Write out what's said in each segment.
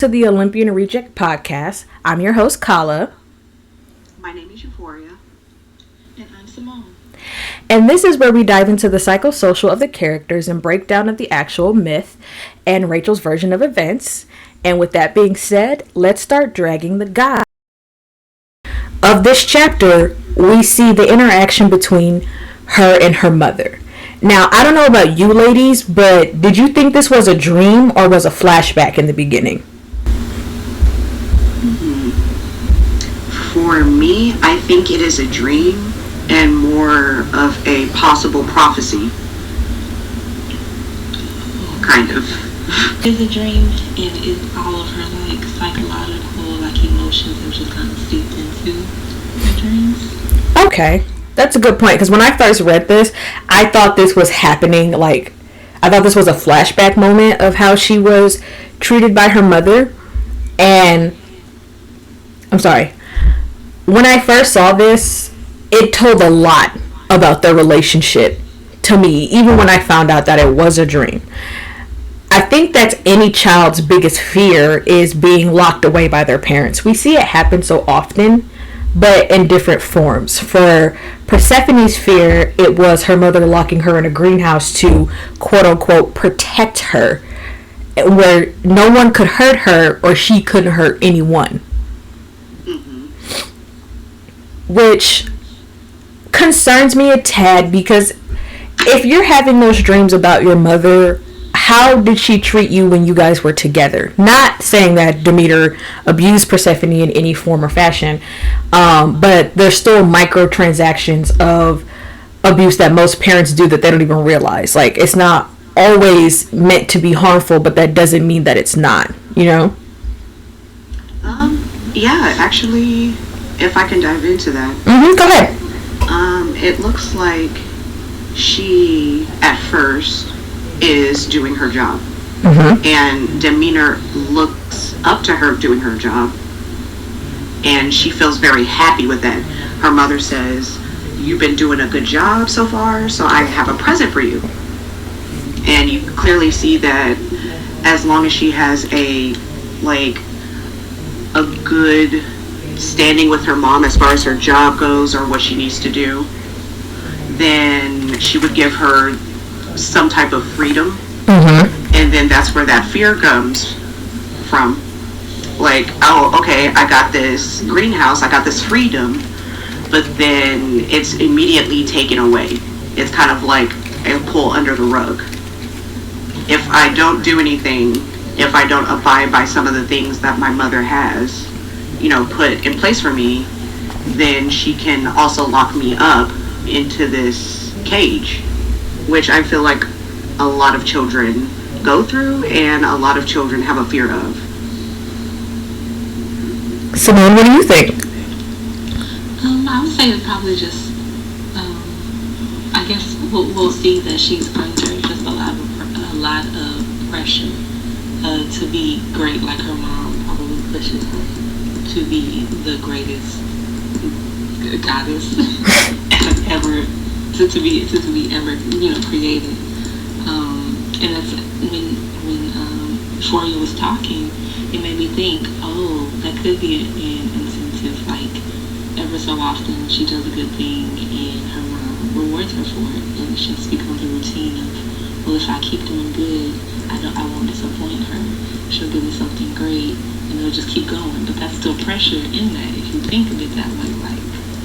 To the Olympian Reject Podcast. I'm your host, Kala. My name is Euphoria. And I'm Simone. And this is where we dive into the psychosocial of the characters and breakdown of the actual myth and Rachel's version of events. And with that being said, let's start dragging the guy. Of this chapter, we see the interaction between her and her mother. Now, I don't know about you ladies, but did you think this was a dream or was a flashback in the beginning? For me, I think it is a dream and more of a possible prophecy. Kind of. It's a dream, and it's all of her psychological emotions that just kind of seeped into her dreams. Okay, that's a good point, because when I first read this, I thought this was happening, I thought this was a flashback moment of how she was treated by her mother. And I'm sorry, when I first saw this, it told a lot about their relationship to me, even when I found out that it was a dream. I think that's any child's biggest fear, is being locked away by their parents. We see it happen so often, but in different forms. For Persephone's fear, it was her mother locking her in a greenhouse to, quote unquote, protect her, where no one could hurt her or she couldn't hurt anyone. Which concerns me a tad, because if you're having those dreams about your mother, how did she treat you when you guys were together? Not saying that Demeter abused Persephone in any form or fashion, but there's still microtransactions of abuse that most parents do that they don't even realize. It's not always meant to be harmful, but that doesn't mean that it's not, Yeah, actually, if I can dive into that. Go ahead. It looks like she, at first, is doing her job. And Demeter looks up to her doing her job. And she feels very happy with that. Her mother says, "You've been doing a good job so far, so I have a present for you." And you clearly see that as long as she has a good standing with her mom as far as her job goes or what she needs to do, then she would give her some type of freedom. And then that's where that fear comes from. Oh, okay, I got this greenhouse, I got this freedom, but then it's immediately taken away. It's kind of like a pull under the rug. If I don't do anything, if I don't abide by some of the things that my mother has, put in place for me, then she can also lock me up into this cage, which I feel like a lot of children go through and a lot of children have a fear of. Simone, what do you think? I would say it's probably just, I guess we'll see that she's under just a lot of pressure to be great, like her mom probably pushes her to be the greatest goddess ever to be ever created. And that's when Euphoria was talking, it made me think, oh, that could be an incentive. Ever so often she does a good thing and her mom rewards her for it, and it just becomes a routine of, well, if I keep doing good, I won't disappoint her. She'll give me something great, and it'll just keep going. But that's still pressure in that, if you think of it that way.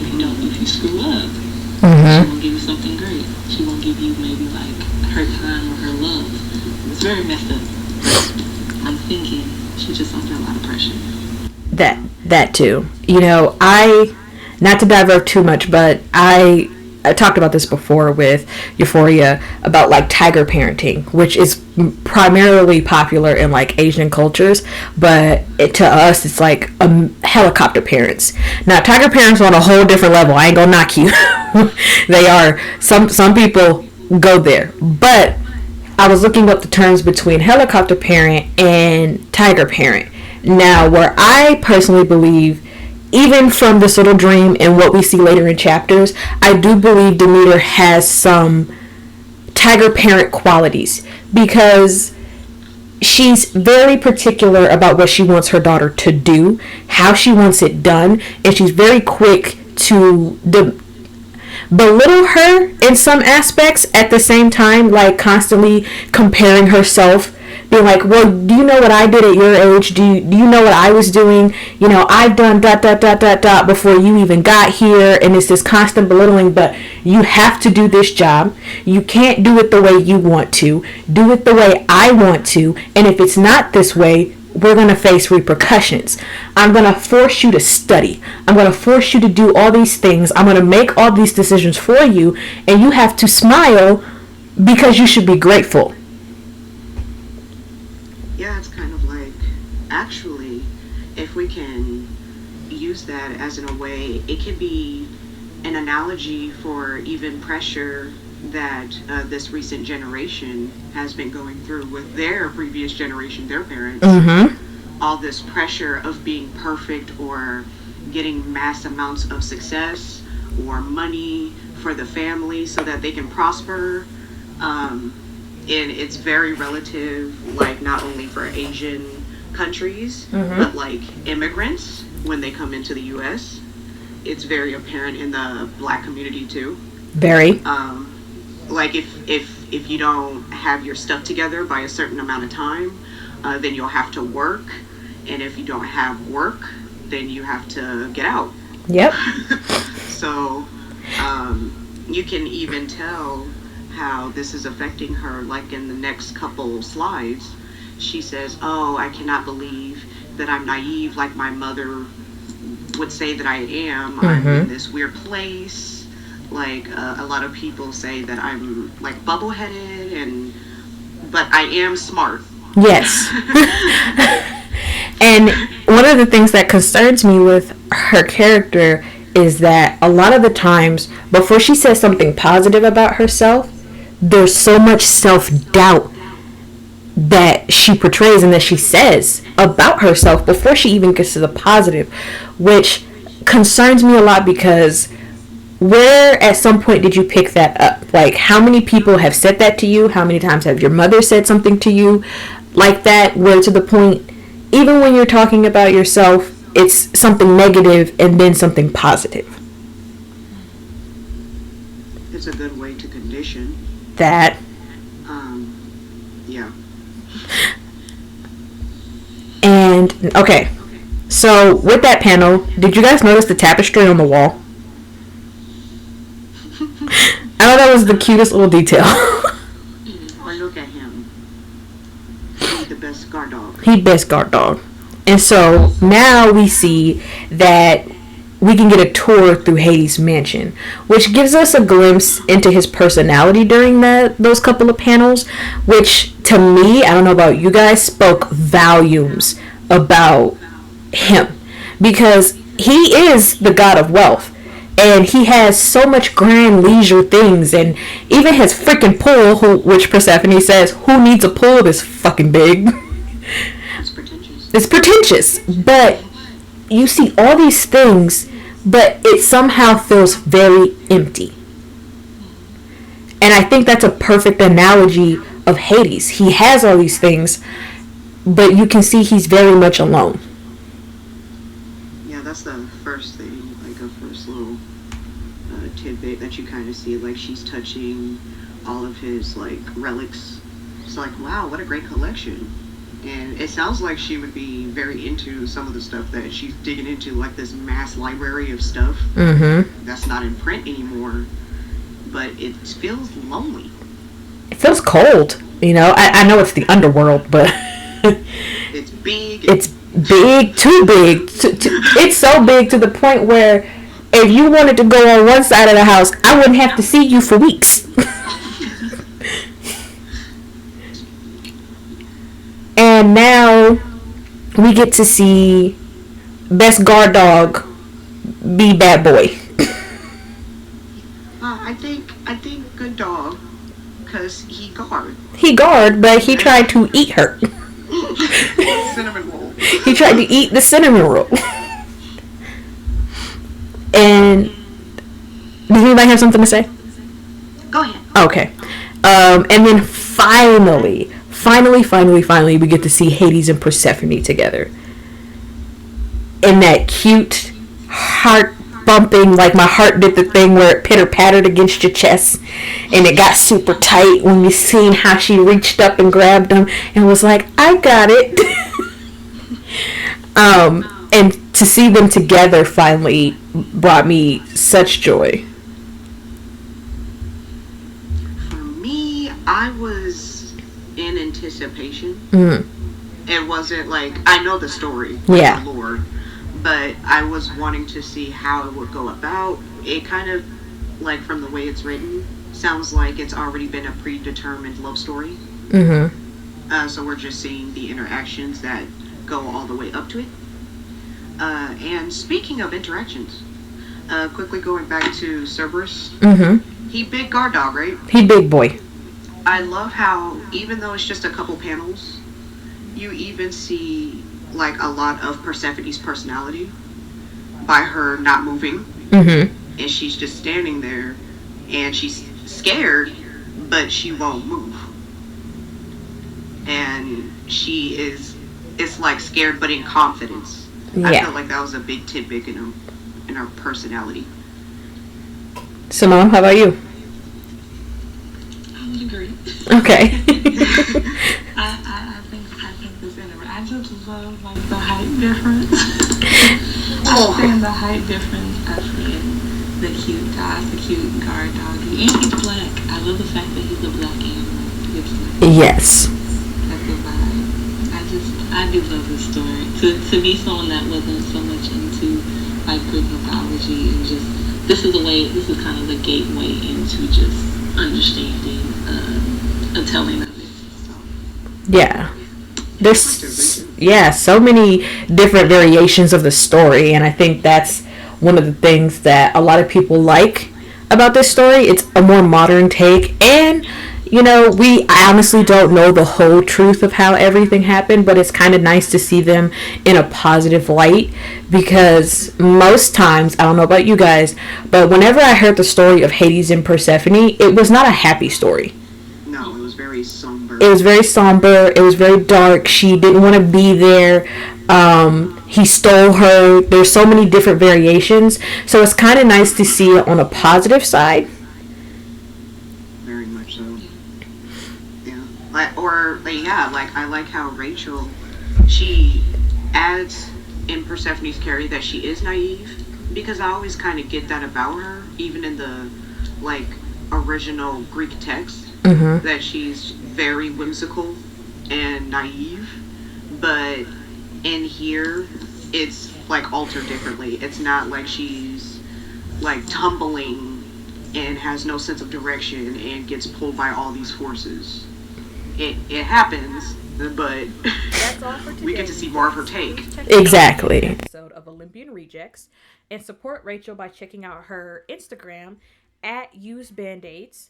If you screw up, she won't give you something great. She won't give you maybe her time or her love. It's very messed up. I'm thinking she's just under a lot of pressure. That too. Not to divert too much, but I talked about this before with Euphoria about tiger parenting, which is primarily popular in Asian cultures, but to us it's helicopter parents. Now tiger parents are on a whole different level. I ain't gonna knock you. They are, some people go there, but I was looking up the terms between helicopter parent and tiger parent. Now, where I personally believe, even from this little dream and what we see later in chapters, I do believe Demeter has some tiger parent qualities, because she's very particular about what she wants her daughter to do, how she wants it done, and she's very quick to belittle her in some aspects, at the same time, like constantly comparing herself, being like, well, do you know what I did at your age? Do you know what I was doing? You know, I've done ... before you even got here. And it's this constant belittling, but you have to do this job. You can't do it the way you want to. Do it the way I want to. And if it's not this way, we're going to face repercussions. I'm going to force you to study. I'm going to force you to do all these things. I'm going to make all these decisions for you. And you have to smile because you should be grateful. Yeah, it's kind of like, actually, if we can use that as in a way, it can be an analogy for even pressure that this recent generation has been going through with their previous generation, their parents. Mm-hmm. All this pressure of being perfect or getting mass amounts of success or money for the family so that they can prosper. And it's very relative, like not only for Asian countries, mm-hmm. but like immigrants when they come into the U.S. It's very apparent in the Black community too. Very. Like if you don't have your stuff together by a certain amount of time, then you'll have to work, and if you don't have work, then you have to get out. Yep. So you can even tell how this is affecting her, like in the next couple slides. She says, oh, I cannot believe that I'm naive like my mother would say that I am. Mm-hmm. I'm in this weird place. Like a lot of people say that I'm like bubble-headed, but I am smart. Yes. And one of the things that concerns me with her character is that a lot of the times before she says something positive about herself, there's so much self-doubt that she portrays and that she says about herself before she even gets to the positive, which concerns me a lot, because where at some point did you pick that up? Like, how many people have said that to you? How many times have your mother said something to you like that, where to the point, even when you're talking about yourself, it's something negative and then something positive? It's a good way to condition that. Yeah. And okay, so with that panel, did you guys notice the tapestry on the wall? I thought that was the cutest little detail. Or look at him. He's the best guard dog. He best guard dog. And so now we see that we can get a tour through Hades' mansion, which gives us a glimpse into his personality during those couple of panels, which to me, I don't know about you guys, spoke volumes about him, because he is the god of wealth. And he has so much grand leisure things, and even his freaking pool, which Persephone says, who needs a pool this fucking big? It's pretentious. It's pretentious, but you see all these things, but it somehow feels very empty. And I think that's a perfect analogy of Hades. He has all these things, but you can see he's very much alone. Yeah, that's the first thing, like a first little tidbit that you kind of see. Like, she's touching all of his like relics. It's like, wow, what a great collection. And it sounds like she would be very into some of the stuff that she's digging into, like this mass library of stuff that's not in print anymore. But it feels lonely. It feels cold. You know, I know it's the underworld, but it's big. It's big, too big. It's so big to the point where if you wanted to go on one side of the house, I wouldn't have to see you for weeks. And now we get to see best guard dog be bad boy. I think good dog, because he guard. He guard, but he tried to eat her. Cinnamon roll. He tried to eat the cinnamon roll. And does anybody have something to say? Go ahead. Okay. And then finally, finally, we get to see Hades and Persephone together. In that cute, heart bumping, like my heart did the thing where it pitter pattered against your chest and it got super tight when you seen how she reached up and grabbed him and was like, I got it. And to see them together finally brought me such joy. For me, I was in anticipation. It wasn't like, I know the story, Yeah. the lore, but I was wanting to see how it would go about. It kind of, like, from the way it's written, sounds like it's already been a predetermined love story. So we're just seeing the interactions that go all the way up to it. And speaking of interactions, quickly going back to Cerberus, he big guard dog, right? He big boy. I love how, even though it's just a couple panels, you even see like a lot of Persephone's personality by her not moving, and she's just standing there, and she's scared, but she won't move, and she is, it's like scared but in confidence. I felt like that was a big tidbit in her personality. Simone, how about you? I would agree. Okay. I think this anyway. I just love like the height difference. I've seen the height difference. I've seen the cute guys, the cute guard doggy, and he's black. I love the fact that he's a black animal. Yes. That's the vibe. I do love this story. To be someone that wasn't so much into like Greek mythology and just this is kind of the gateway into just understanding a telling of it. So. Yeah. There's so many different variations of the story, and I think that's one of the things that a lot of people like about this story. It's a more modern take, and we honestly don't know the whole truth of how everything happened, but it's kind of nice to see them in a positive light, because most times, I don't know about you guys, but whenever I heard the story of Hades and Persephone, it was not a happy story. No, it was very somber. It was very somber. It was very dark. She didn't want to be there. He stole her. There's so many different variations, so it's kind of nice to see it on a positive side. Very much so. Yeah. I like how Rachel, she adds in Persephone's carry that she is naive, because I always kind of get that about her, even in the like original Greek text, that she's very whimsical and naive, but in here it's like altered differently. It's not like she's like tumbling and has no sense of direction and gets pulled by all these forces. It happens, but That's all for today. We get to see more of her take. Exactly. Episode of Olympian Rejects, and support Rachel by checking out her Instagram at @usebandaids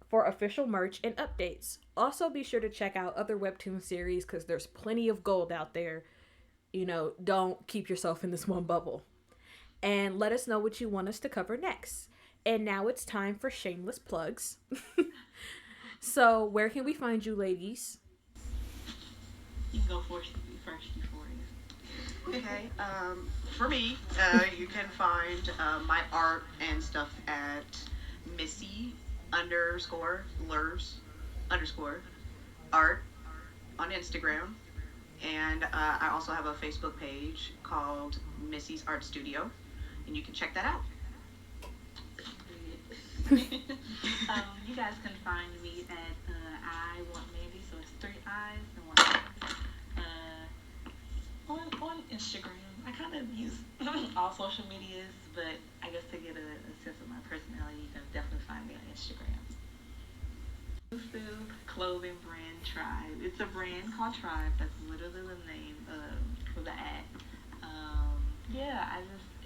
for official merch and updates. Also, be sure to check out other Webtoon series, because there's plenty of gold out there. Don't keep yourself in this one bubble. And let us know what you want us to cover next. And now it's time for shameless plugs. So, where can we find you, ladies? You can go first before you. Okay, for me, you can find my art and stuff at Missy_Lurs_art on Instagram. And I also have a Facebook page called Missy's Art Studio, and you can check that out. You guys can find me at I Want Mandy, so it's 3 I's and 1 on Instagram. I kind of use all social medias, but I guess to get a sense of my personality, you can definitely find me on Instagram. Exclusive clothing brand Tribe. It's a brand called Tribe. That's literally the name for the ad.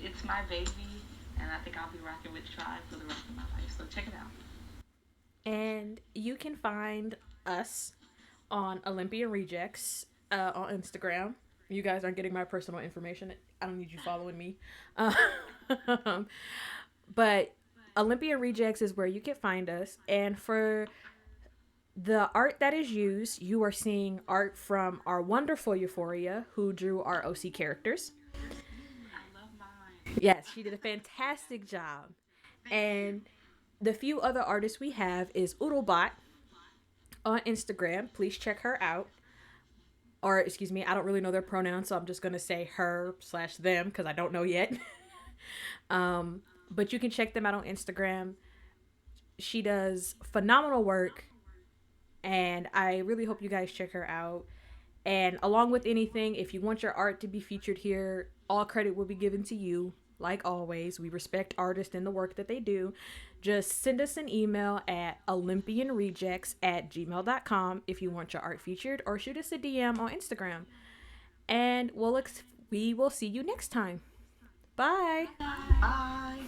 It's my baby, and I think I'll be rocking with Tribe for the rest of my life. So check it out. And you can find us on Olympian Rejects on Instagram. You guys aren't getting my personal information. I don't need you following me. But Olympian Rejects is where you can find us. And for The art that is used, you are seeing art from our wonderful Euphoria, who drew our OC characters. I love mine. Yes, she did a fantastic job. And the few other artists we have is Oodlebot on Instagram. Please check her out. Or, excuse me, I don't really know their pronouns, so I'm just going to say her/them because I don't know yet. But you can check them out on Instagram. She does phenomenal work, and I really hope you guys check her out. And along with anything, if you want your art to be featured here, all credit will be given to you. Like always, we respect artists and the work that they do. Just send us an email at olympianrejects@gmail.com if you want your art featured, or shoot us a DM on Instagram. And we will see you next time. Bye. Bye.